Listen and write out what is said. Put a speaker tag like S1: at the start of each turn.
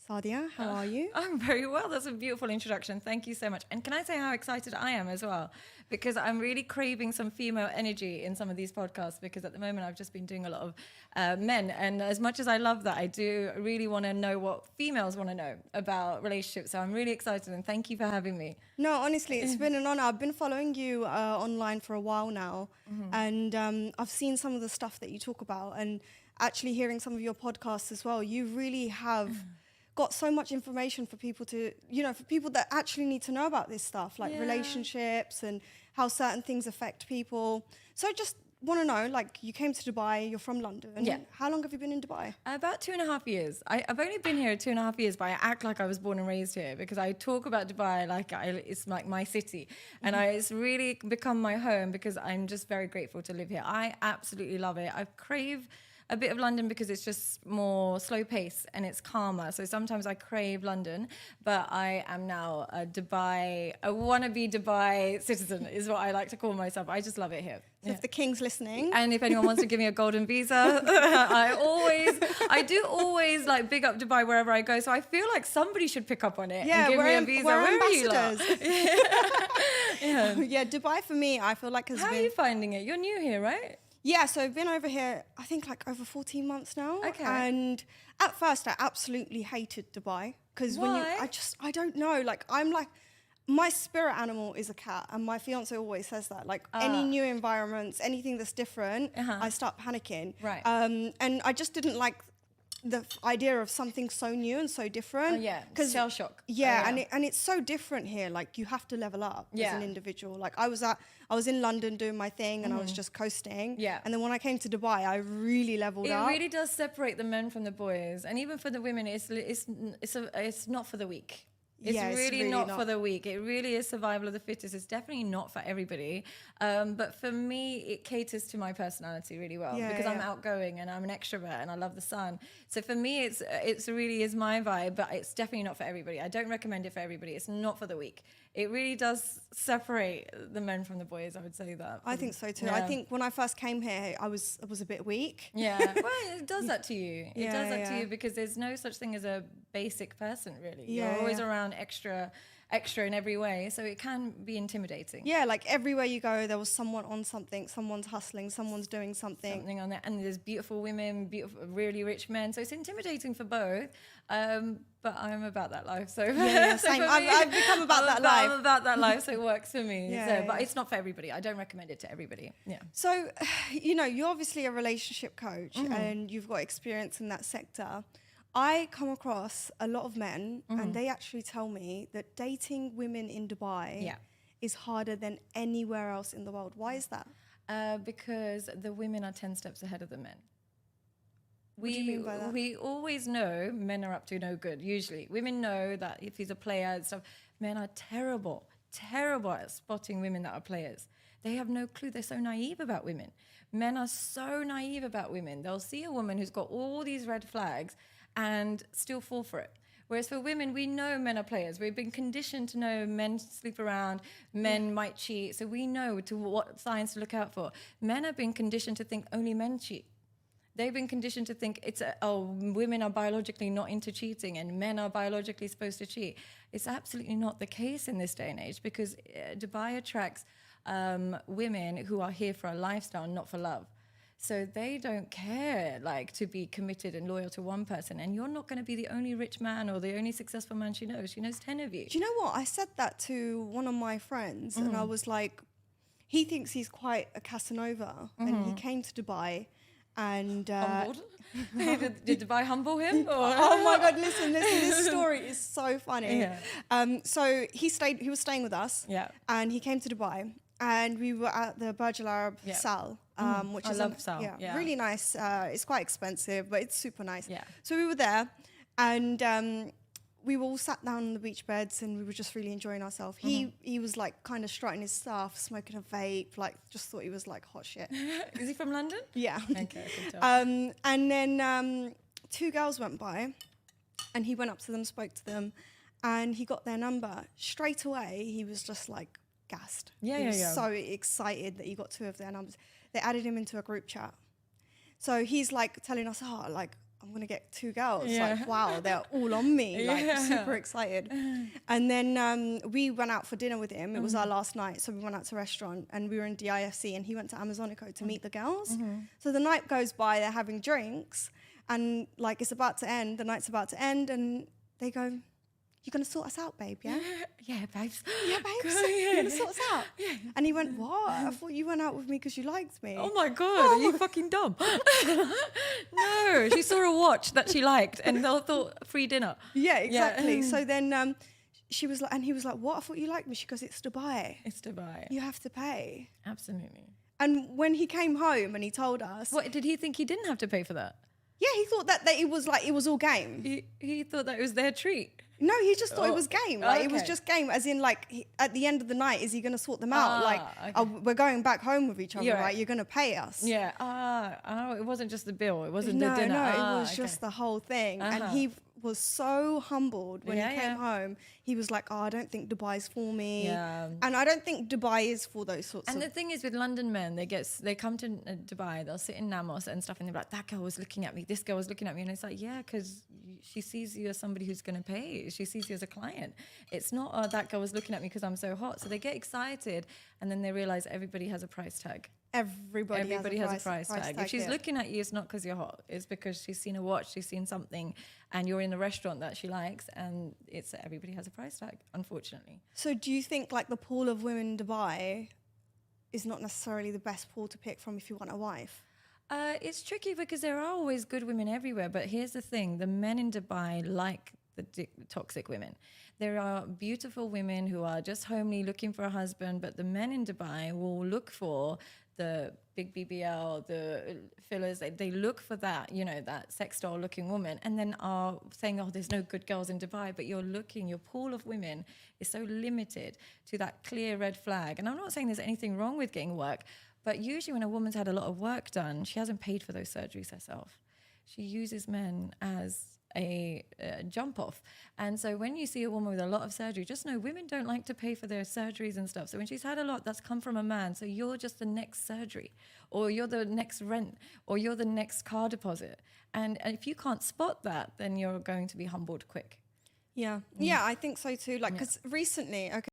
S1: Sadia, how are you?
S2: I'm very well. That's a beautiful introduction. Thank you so much. And can I say how excited I am as well? Because I'm really craving some female energy in some of these podcasts, because at the moment I've just been doing a lot of men. And as much as I love that, I do really want to know what females want to know about relationships. So I'm really excited, and thank you for having me.
S1: No, honestly, it's been an honor. I've been following you online for a while now, and I've seen some of the stuff that you talk about, and actually hearing some of your podcasts as well. You really have got so much information for people to, for people that actually need to know about this stuff, like relationships and how certain things affect people. So I just want to know, like, you came to Dubai, you're from London.
S2: Yeah.
S1: How long have you been in Dubai?
S2: About 2.5 years. I've only been here 2.5 years, but I act like I was born and raised here, because I talk about Dubai like it's like my city. And it's really become my home, because I'm just very grateful to live here. I absolutely love it. I crave a bit of London because it's just more slow pace and it's calmer. So sometimes I crave London, but I am now a wannabe Dubai citizen is what I like to call myself. I just love it here.
S1: So if the king's listening.
S2: And if anyone wants to give me a golden visa, I do always like big up Dubai wherever I go. So I feel like somebody should pick up on it and give me a visa.
S1: We're
S2: Where are you lot?
S1: Yeah, Dubai for me, I feel like
S2: How are you finding it? You're new here, right?
S1: Yeah, so I've been over here, I think like over 14 months now.
S2: Okay.
S1: And at first I absolutely hated Dubai. Because I don't know, my spirit animal is a cat, and my fiance always says that. Like any new environments, anything that's different, I start panicking.
S2: Right.
S1: And I just didn't like the idea of something so new and so different.
S2: Because shell shock.
S1: Yeah, and it's so different here. Like you have to level up as an individual. Like I was in London doing my thing, and I was just coasting.
S2: Yeah.
S1: And then when I came to Dubai, I really leveled up.
S2: It really does separate the men from the boys, and even for the women, it's not for the weak. It's really not for the weak. It really is survival of the fittest. It's definitely not for everybody. But for me, it caters to my personality really well, because I'm outgoing and I'm an extrovert and I love the sun. So for me, it's really is my vibe, but it's definitely not for everybody. I don't recommend it for everybody. It's not for the weak. It really does separate the men from the boys, I would say that.
S1: I think so too.
S2: Yeah.
S1: I think when I first came here, I was a bit weak.
S2: Yeah, well, it does that to you. It does that to you, because there's no such thing as a basic person, really. You're always around extra in every way, so it can be intimidating.
S1: Yeah, like everywhere you go, there was someone on something, someone's hustling, someone's doing something.
S2: Something on there, and there's beautiful women, beautiful, really rich men, so it's intimidating for both. But I'm about that life, so
S1: yeah,
S2: so
S1: same. I've become about that life.
S2: I'm about that life, so it works for me. But it's not for everybody. I don't recommend it to everybody. Yeah.
S1: So, you're obviously a relationship coach, and you've got experience in that sector. I come across a lot of men, and they actually tell me that dating women in Dubai is harder than anywhere else in the world. Why is that?
S2: Because the women are 10 steps ahead of the men.
S1: What do you mean by that?
S2: We always know men are up to no good, usually. Women know that if he's a player and stuff, men are terrible at spotting women that are players. They have no clue. They're so naive about women. Men are so naive about women. They'll see a woman who's got all these red flags and still fall for it. Whereas for women, we know men are players. We've been conditioned to know men sleep around, men might cheat, so we know what signs to look out for. Men have been conditioned to think only men cheat. They've been conditioned to think women are biologically not into cheating and men are biologically supposed to cheat. It's absolutely not the case in this day and age, because Dubai attracts women who are here for a lifestyle, not for love. So they don't care, like, to be committed and loyal to one person. And you're not going to be the only rich man or the only successful man she knows. She knows 10 of you.
S1: Do you know what? I said that to one of my friends, and I was like, he thinks he's quite a Casanova, and he came to Dubai. And
S2: humbled? Did Dubai humble him? Or?
S1: Oh my God! Listen. This story is so funny. Yeah. So he was staying with us. Yeah. And he came to Dubai, and we were at the Burj Al Arab Sal, which is
S2: love Sal.
S1: Yeah, really nice. It's quite expensive, but it's super nice.
S2: Yeah.
S1: So we were there, and we were all sat down on the beach beds, and we were just really enjoying ourselves. He was like kind of strutting his stuff, smoking a vape, like just thought he was like hot shit.
S2: Is he from London?
S1: Yeah.
S2: Okay, I can tell.
S1: And then two girls went by, and he went up to them, spoke to them, and he got their number. Straight away, he was just like gassed. He was so excited that he got two of their numbers. They added him into a group chat. So he's like telling us, I'm going to get 2 girls.
S2: Yeah.
S1: Like, wow, they're all on me. Like, super excited. And then we went out for dinner with him. It was our last night. So we went out to a restaurant and we were in DIFC and he went to Amazonico to meet the girls. So the night goes by, they're having drinks and like it's about to end. The night's about to end and they go, "You're going to sort us out, babe, yeah?"
S2: Yeah, babes.
S1: "Yeah, babes,
S2: Go,
S1: you're going to sort us out?"
S2: Yeah.
S1: And he went, "What? I thought you went out with me because you liked me."
S2: Oh my God, are you fucking dumb? No, she saw a watch that she liked and they thought free dinner.
S1: Yeah, exactly.
S2: Yeah.
S1: So then she was like, and he was like, "What? I thought you liked me." She goes, "It's Dubai.
S2: It's Dubai.
S1: You have to pay."
S2: Absolutely.
S1: And when he came home and he told us,
S2: What, did he think he didn't have to pay for that?
S1: yeah, he thought that it was like, it was all game.
S2: He thought that it was their treat.
S1: No, he just thought it was game. Like it was
S2: okay.
S1: just game, as in like at the end of the night, is he going to sort them out? Like
S2: okay.
S1: we're going back home with each other,
S2: Yeah.
S1: right? You're going to pay us.
S2: Yeah. Oh, it wasn't just the bill. It wasn't
S1: No,
S2: the dinner.
S1: no,
S2: Ah,
S1: it was
S2: okay.
S1: just the whole thing. And
S2: Uh-huh.
S1: he was so humbled when
S2: Yeah,
S1: he came
S2: yeah.
S1: home. He was like, "Oh, I don't think Dubai's for me."
S2: Yeah.
S1: And I don't think Dubai is for those sorts
S2: And
S1: of...
S2: the thing is with London men, they come to Dubai, they'll sit in Namos and stuff and they're like, "That girl was looking at me, this girl was looking at me." And it's like, yeah, because she sees you as somebody who's going to pay. She sees you as a client. It's not, "Oh, that girl was looking at me because I'm so hot." So they get excited and then they realize everybody has a price tag.
S1: Everybody
S2: has a price tag. If she's
S1: yeah.
S2: looking at you, it's not because you're hot. It's because she's seen a watch, she's seen something, and you're in a restaurant that she likes, and it's everybody has a price tag, unfortunately.
S1: So do you think like the pool of women in Dubai is not necessarily the best pool to pick from if you want a wife?
S2: It's tricky because there are always good women everywhere, but here's the thing: the men in Dubai like the toxic women. There are beautiful women who are just homely, looking for a husband, but the men in Dubai will look for the big BBL, the fillers. They look for that, that sex doll looking woman, and then are saying, "Oh, there's no good girls in Dubai," but your pool of women is so limited to that clear red flag. And I'm not saying there's anything wrong with getting work, but usually when a woman's had a lot of work done, she hasn't paid for those surgeries herself. She uses men as a jump off. And so when you see a woman with a lot of surgery, just know women don't like to pay for their surgeries and stuff. So when she's had a lot, that's come from a man. So you're just the next surgery, or you're the next rent, or you're the next car deposit. And if you can't spot that, then you're going to be humbled quick.
S1: Yeah. Yeah, I think so too. Like, because recently, okay,